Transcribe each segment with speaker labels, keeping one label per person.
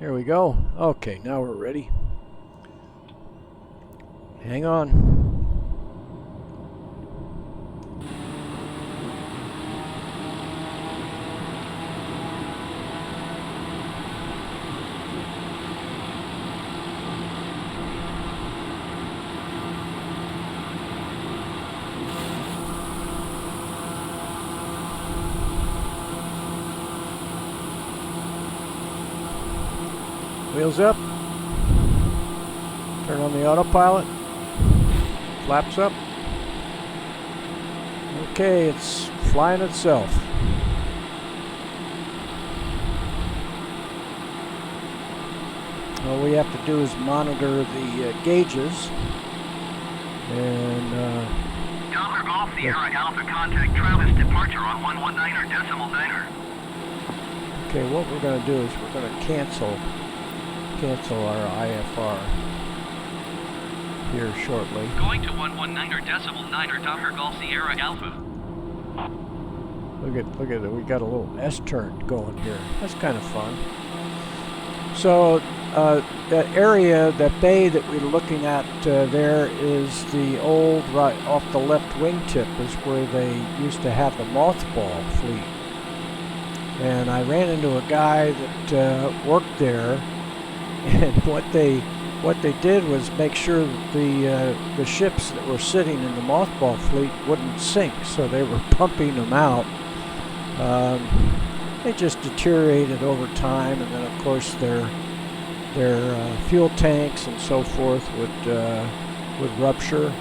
Speaker 1: Here we go. Okay, now we're ready. Hang on. Wheels up. Turn on the autopilot. Flaps up. Okay, it's flying itself. All we have to do is monitor the gauges. And
Speaker 2: Delta Golf Sierra Alpha, contact Travis, departure on 119er decimal niner.
Speaker 1: Okay, what we're going to do is we're going to cancel our IFR here shortly.
Speaker 2: Going to 119er decimal niner, Delta Golf Sierra Alpha.
Speaker 1: Look at it. We got a little S-turn going here. That's kind of fun. So that area, that bay that we're looking at there is the old, right off the left wingtip is where they used to have the mothball fleet. And I ran into a guy that worked there, and what they did was make sure that the ships that were sitting in the mothball fleet wouldn't sink, so they were pumping them out. They just deteriorated over time, and then of course their fuel tanks and so forth would rupture.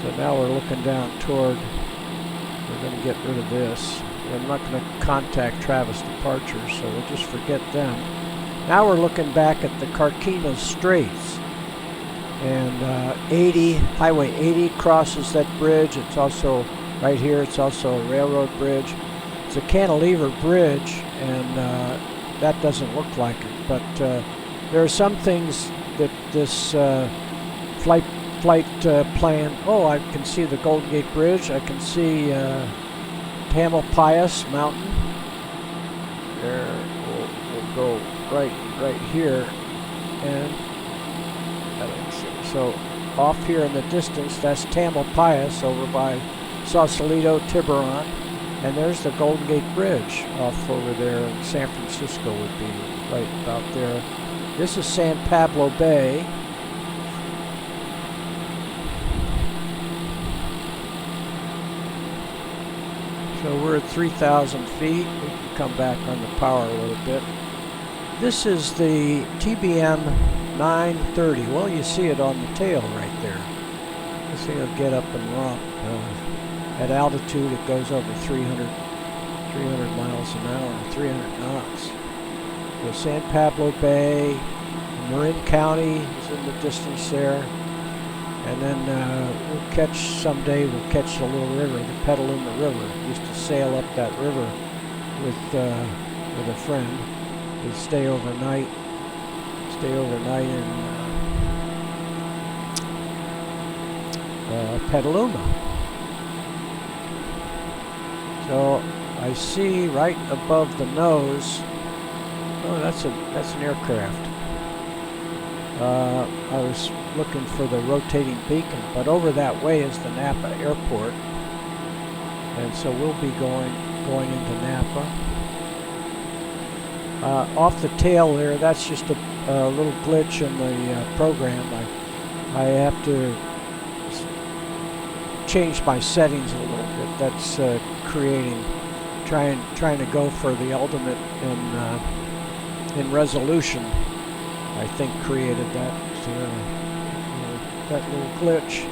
Speaker 1: So now we're looking down toward. We're going to get rid of this. I'm not going to contact Travis departures, so we'll just forget them. Now we're looking back at the Carquinez Straits, and Highway 80 crosses that bridge. It's also right here. It's also a railroad bridge. It's a cantilever bridge, and that doesn't look like it. But there are some things that this flight plan. Oh, I can see the Golden Gate Bridge. I can see Tamalpais Mountain. There, we'll go right here, and so off here in the distance, that's Tamalpais over by Sausalito, Tiburon, and there's the Golden Gate Bridge off over there, and San Francisco would be right about there. This is San Pablo Bay. So we're at 3,000 feet. We can come back on the power a little bit. This is the TBM 930. Well, you see it on the tail right there. You see it'll get up and romp. At altitude, it goes over 300 miles an hour, 300 knots. So San Pablo Bay, Marin County is in the distance there. And then we'll catch the little river, the Petaluma River. Used to sail up that river with a friend. We'd stay overnight in Petaluma. So I see right above the nose. Oh, that's an aircraft. I was looking for the rotating beacon, but over that way is the Napa Airport, and so we'll be going into Napa. Off the tail there, that's just a little glitch in the program. I have to change my settings a little bit. That's trying to go for the ultimate in resolution. I think created that little glitch.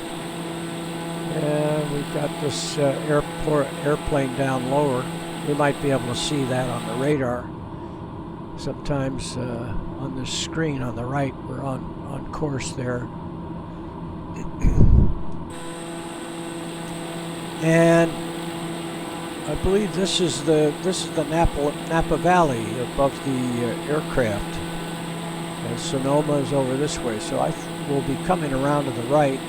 Speaker 1: And we've got this airplane down lower. We might be able to see that on the radar. Sometimes on the screen on the right, we're on course there. And I believe this is the Napa Valley above the aircraft. And Sonoma is over this way, so I will be coming around to the right.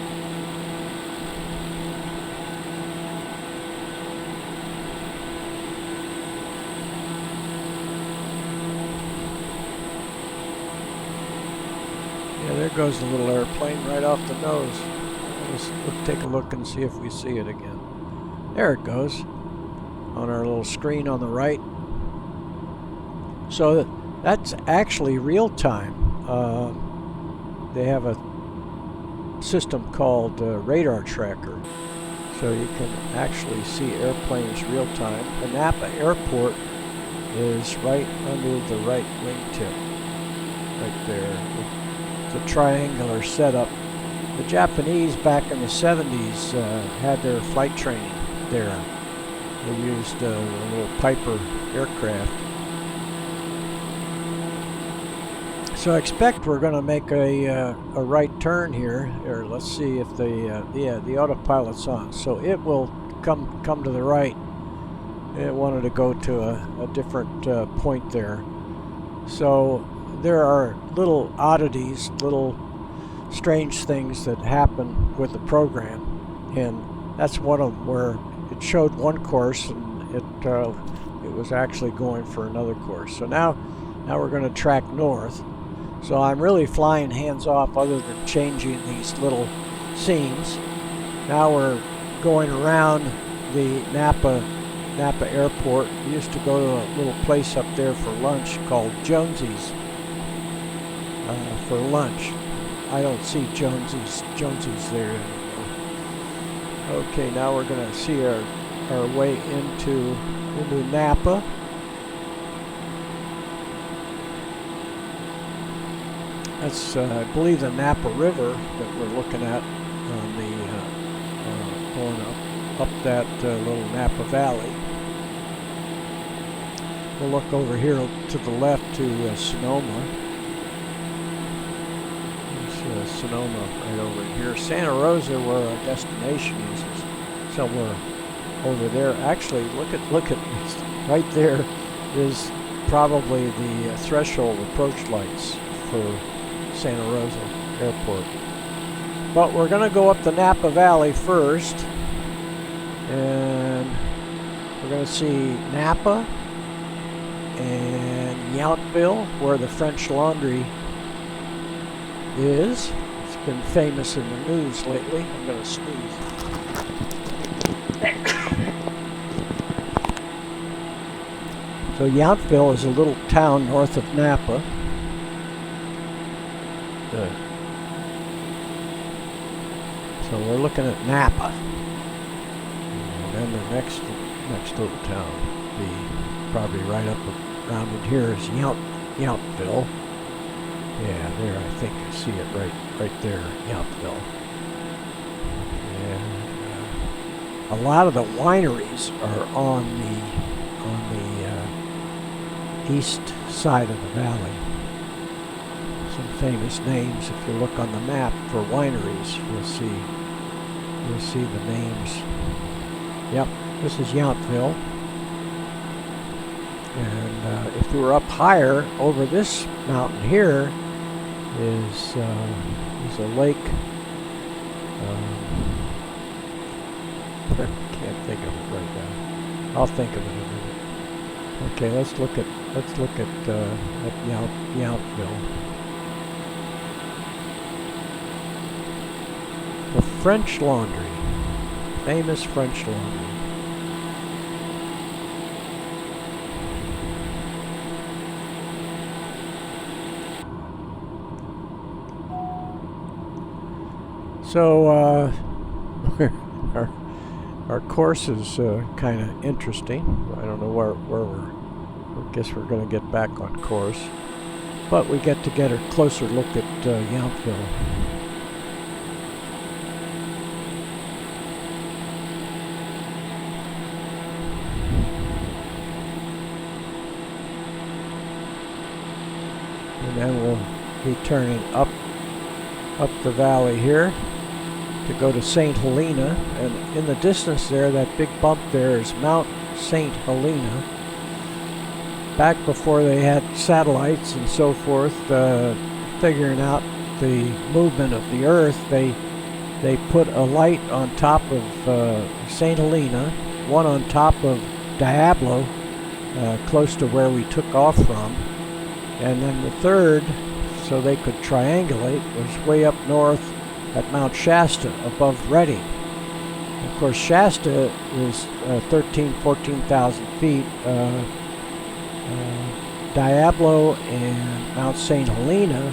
Speaker 1: Yeah, there goes the little airplane right off the nose. Let's take a look and see if we see it again. There it goes on our little screen on the right. So that's actually real time. They have a system called radar tracker, so you can actually see airplanes real time. The Napa Airport is right under the right wingtip, right there. It's a triangular setup. The Japanese back in the 70s had their flight training there. They used a little Piper aircraft. So I expect we're going to make a right turn here. Here, let's see if the autopilot's on. So it will come to the right. It wanted to go to a different point there. So there are little oddities, little strange things that happen with the program, and that's one of them where it showed one course and it was actually going for another course. So now we're going to track north. So I'm really flying hands off other than changing these little scenes. Now we're going around the Napa Airport. We used to go to a little place up there for lunch called Jonesy's for lunch. I don't see Jonesy's there anymore. Okay, now we're going to see our way into Napa. That's, I believe, the Napa River that we're looking at on the going up that little Napa Valley. We'll look over here to the left to Sonoma. There's Sonoma right over here. Santa Rosa, where our destination is somewhere over there. Actually, look at right there is probably the threshold approach lights for Santa Rosa Airport. But we're going to go up the Napa Valley first, and we're going to see Napa and Yountville, where the French Laundry is. It's been famous in the news lately. I'm going to sneeze. So Yountville is a little town north of Napa. So we're looking at Napa, and then the next little town, probably right up around in here, is Yountville. Yeah, there, I think I see it right there, Yountville. And a lot of the wineries are on the east side of the valley. Some famous names. If you look on the map for wineries, you'll see the names. Yep, this is Yountville. And if we were up higher, over this mountain here is a lake. I can't think of it right now. I'll think of it in a minute. Okay, let's look at Yountville. The French Laundry, famous French Laundry. So our course is kind of interesting. I don't know where I guess we're going to get back on course, but we get a closer look at Yountville. And then we'll be turning up the valley here to go to St. Helena, and in the distance there, that big bump there is Mount St. Helena. Back before they had satellites and so forth, figuring out the movement of the Earth, they put a light on top of St. Helena, one on top of Diablo, close to where we took off from, and then the third so they could triangulate was way up north at Mount Shasta above Redding. Of course, Shasta is 14,000 feet. Diablo and Mount St. Helena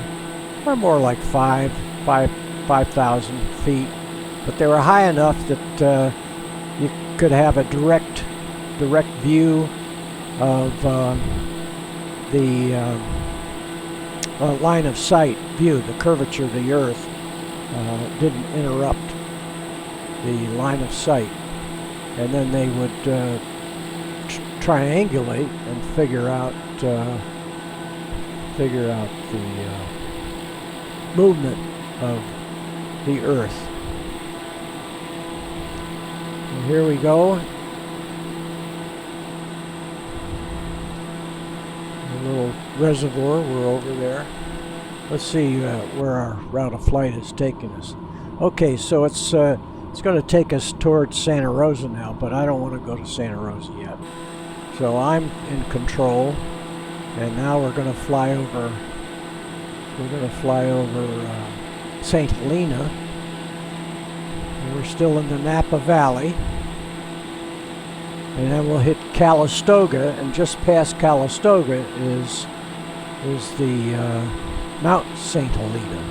Speaker 1: are more like 5,000 feet, but they were high enough that you could have a direct view of the line of sight view. The curvature of the earth didn't interrupt the line of sight, and then they would triangulate and figure out the movement of the earth. And here we go. A little reservoir, we're over there. Let's see where our route of flight is taking us. Okay, so it's going to take us towards Santa Rosa now, but I don't want to go to Santa Rosa yet. So I'm in control, and now we're going to fly over. We're going to fly over St. Helena. And we're still in the Napa Valley, and then we'll hit Calistoga, and just past Calistoga is the Mount St. Helena.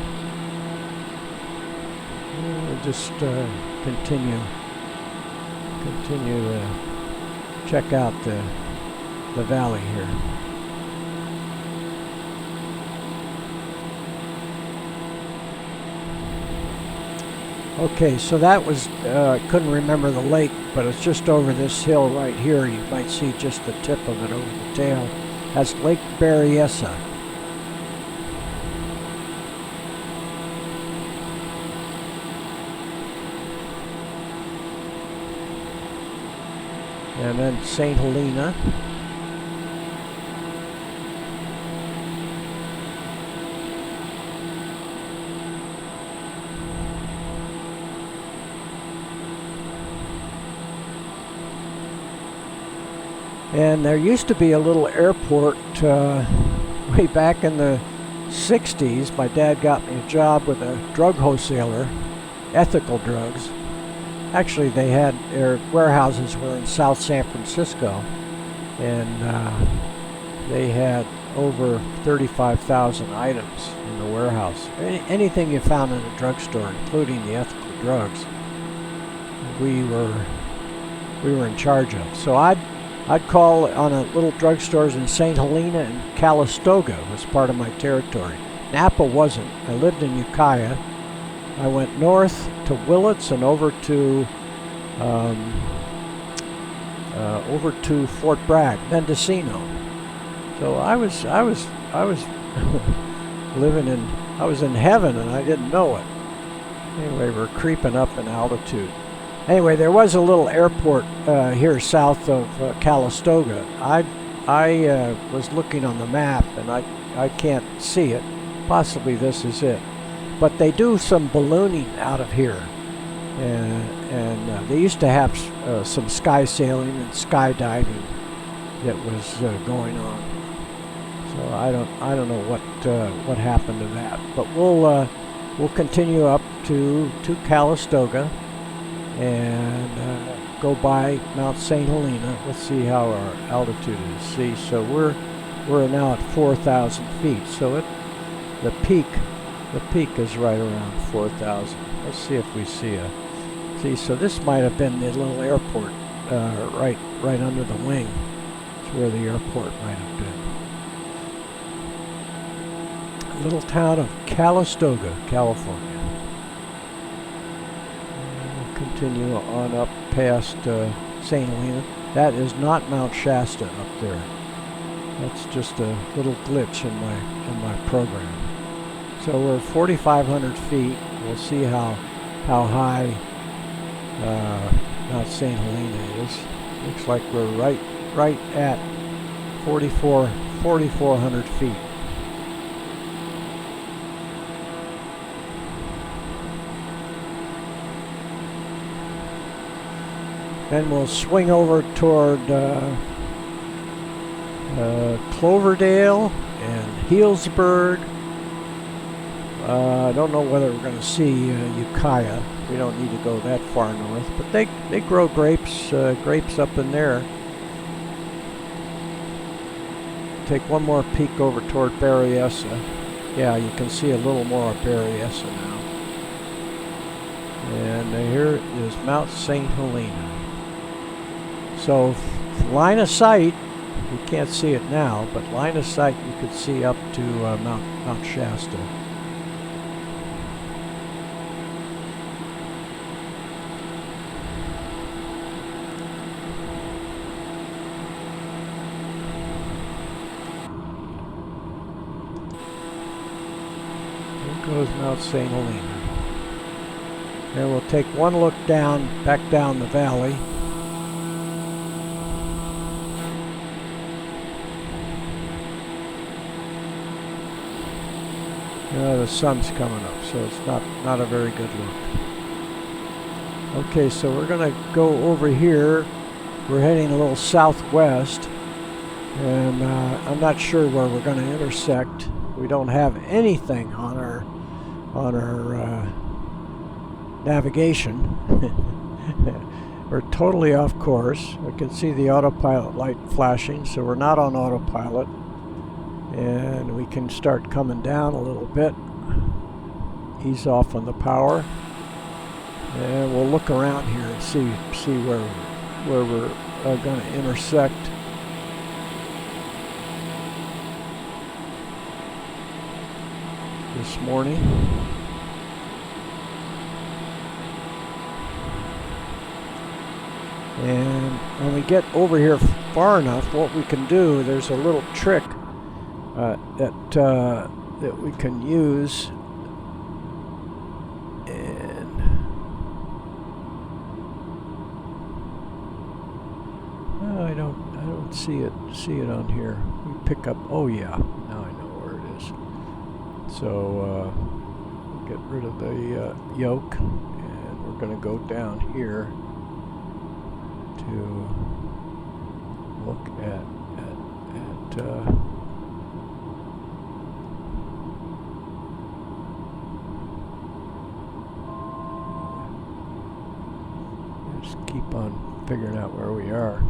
Speaker 1: We'll just continue to check out the valley here. Okay, so that was, couldn't remember the lake, but it's just over this hill right here. You might see just the tip of it over the tail. That's Lake Berryessa. And then St. Helena. And there used to be a little airport way back in the 60s. My dad got me a job with a drug wholesaler, ethical drugs. Actually, they had their warehouses were in South San Francisco, and they had over 35,000 items in the warehouse. Anything you found in a drugstore, including the ethical drugs, we were in charge of. So I'd call on a little drugstores in St. Helena, and Calistoga was part of my territory. Napa wasn't. I lived in Ukiah. I went north to Willits and over to Fort Bragg, Mendocino. So I was I was in heaven, and I didn't know it. Anyway, we're creeping up in altitude. Anyway, there was a little airport here south of Calistoga. I was looking on the map, and I can't see it. Possibly this is it. But they do some ballooning out of here, and they used to have some sky sailing and skydiving that was going on. So I don't know what happened to that. But we'll continue up to Calistoga and go by Mount St. Helena. Let's see how our altitude is. See, so we're now at 4,000 feet. So the peak is right around 4,000. Let's see if we see so this might have been the little airport right under the wing. It's where the airport might have been. Little town of Calistoga, California. We'll continue on up past St. Helena. That is not Mount Shasta up there. That's just a little glitch in my program. So we're 4,500 feet. We'll see how high Mount St. Helena is. Looks like we're right at 4,400 feet. Then we'll swing over toward Cloverdale and Healdsburg I don't know whether we're going to see Ukiah. We don't need to go that far north, but they grow grapes up in there. Take one more peek over toward Berryessa. Yeah, you can see a little more of Berryessa now. And here is Mount St. Helena. So line of sight, you can't see it now, but line of sight you could see up to Mount Shasta. Goes Mount St. Helena. And we'll take one look back down the valley. The sun's coming up, so it's not a very good look. Okay, so we're gonna go over here. We're heading a little southwest, and I'm not sure where we're gonna intersect. We don't have anything on our navigation. We're totally off course. We can see the autopilot light flashing, so we're not on autopilot. And we can start coming down a little bit. Ease off on the power. And we'll look around here and see where we're going to intersect. This morning. And when we get over here far enough, what we can do, there's a little trick that we can use, and I don't see it on here. We pick up. Oh yeah, now I know where it is. So get rid of the yoke, and we're going to go down here to look at just keep on figuring out where we are.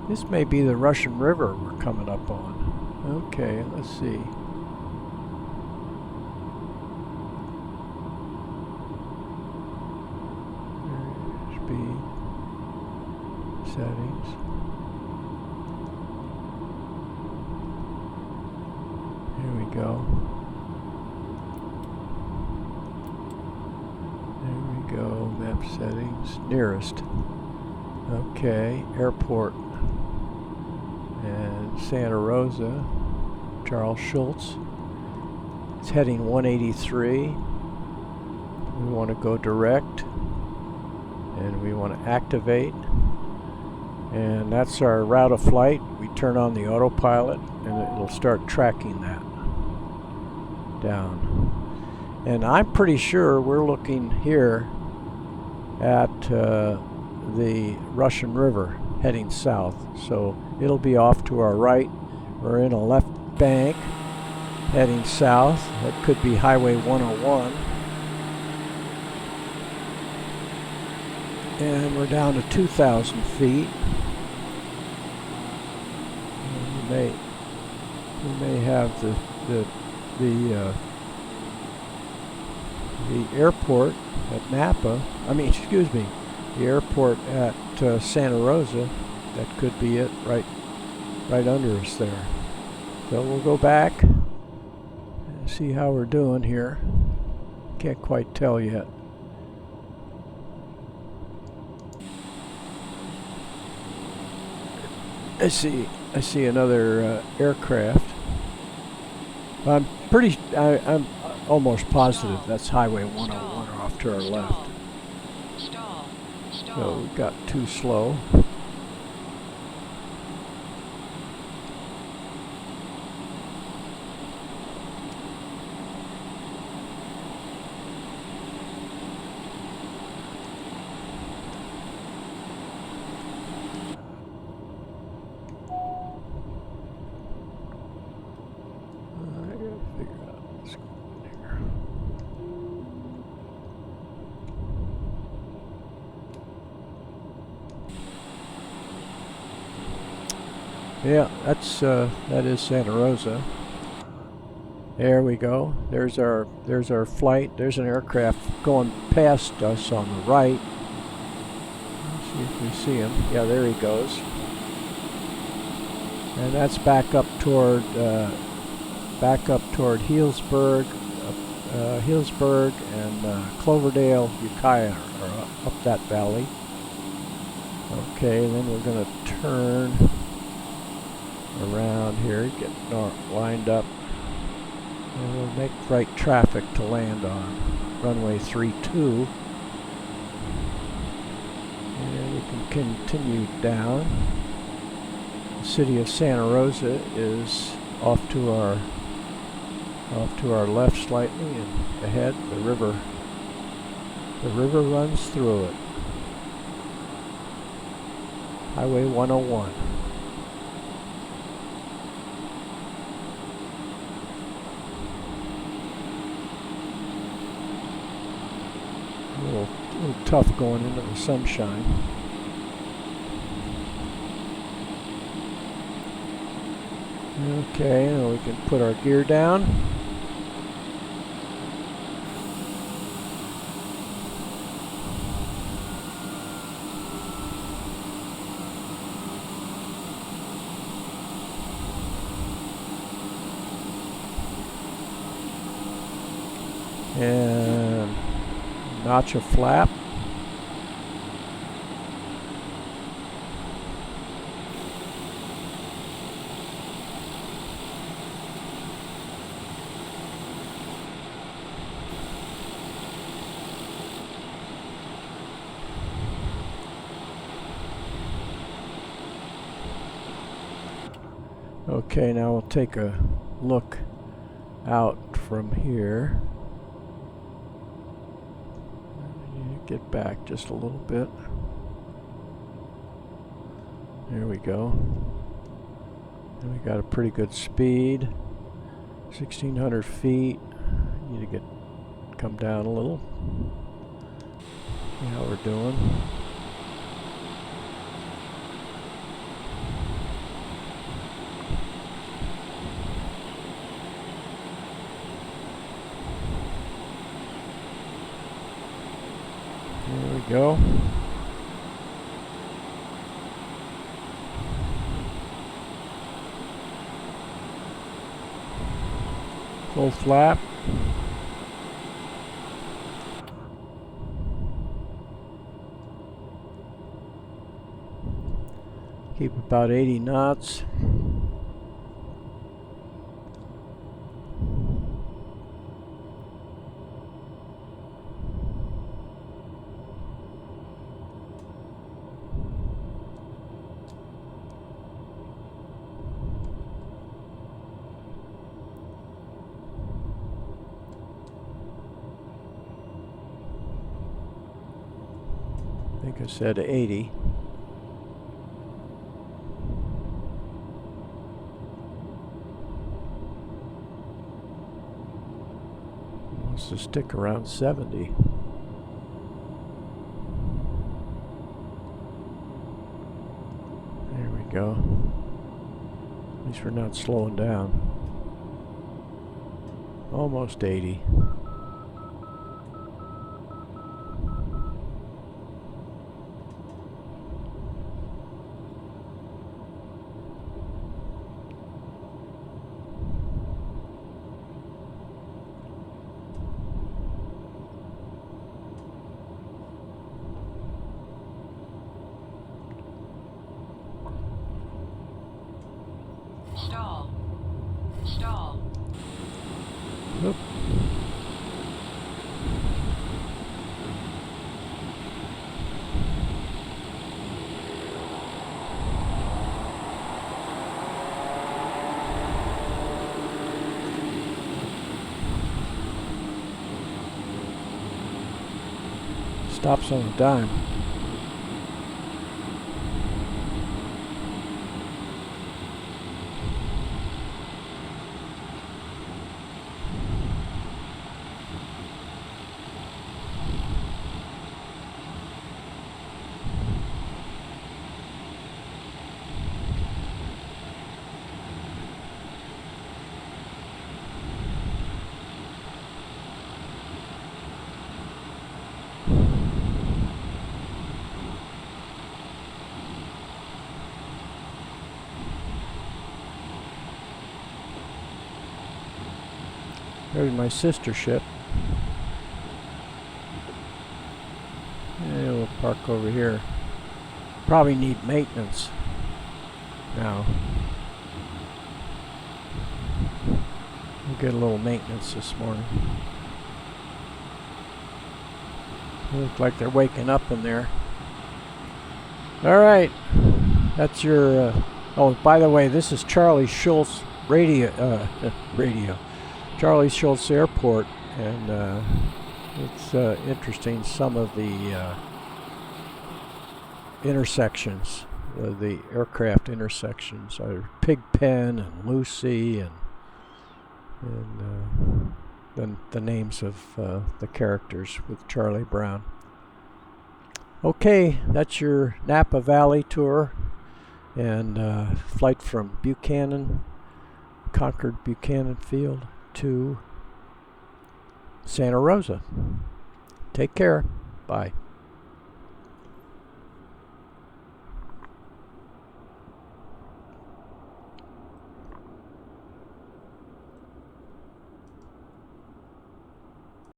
Speaker 1: This may be the Russian River we're coming up on. Okay, let's see. Speed settings. Here we go. There we go. Map settings. Nearest. Okay. Airport. And Santa Rosa. Charles Schulz. It's heading 183. We want to go direct. And we want to activate. And that's our route of flight. We turn on the autopilot and it'll start tracking that down. And I'm pretty sure we're looking here at the Russian River heading south. So it'll be off to our right. We're in a left bank heading south. That could be Highway 101. And we're down to 2,000 feet. We may have the airport at Napa. The airport at Santa Rosa. That could be it, right under us there. So we'll go back and see how we're doing here. Can't quite tell yet. I see another aircraft. I'm almost positive that's Highway 101 off to our left. So we got too slow. Yeah, that is Santa Rosa. There we go. There's our flight. There's an aircraft going past us on the right. Let's see if we see him. Yeah, there he goes. And that's back up toward Healdsburg, Healdsburg and Cloverdale, Ukiah are up that valley. Okay, then we're going to turn around here, get lined up, and we'll make right traffic to land on runway 32. And we can continue down. The city of Santa Rosa is off to our left slightly, and ahead the river runs through it. Highway 101. A little tough going into the sunshine. Okay, now we can put our gear down. And notch a flap. Okay, now we'll take a look out from here. Get back just a little bit. There we go. And we got a pretty good speed. 1,600 feet. Need to come down a little. See how we're doing. There we go. Full flap. Keep about 80 knots. I think I said 80. Wants to stick around 70. There we go. At least we're not slowing down. Almost 80.
Speaker 3: Stall. Stall.
Speaker 1: Oop. Stops on a dime. There's my sister ship. Yeah, we'll park over here. Probably need maintenance now. We'll get a little maintenance this morning. Looks like they're waking up in there. All right, that's your. Oh, by the way, this is Charlie Schulz radio. Charlie Schulz Airport, and it's interesting. Some of the intersections, the aircraft intersections, are Pigpen and Lucy, and then the names of the characters with Charlie Brown. Okay, that's your Napa Valley tour, and flight from Concord Buchannan Field to Santa Rosa. Take care. Bye.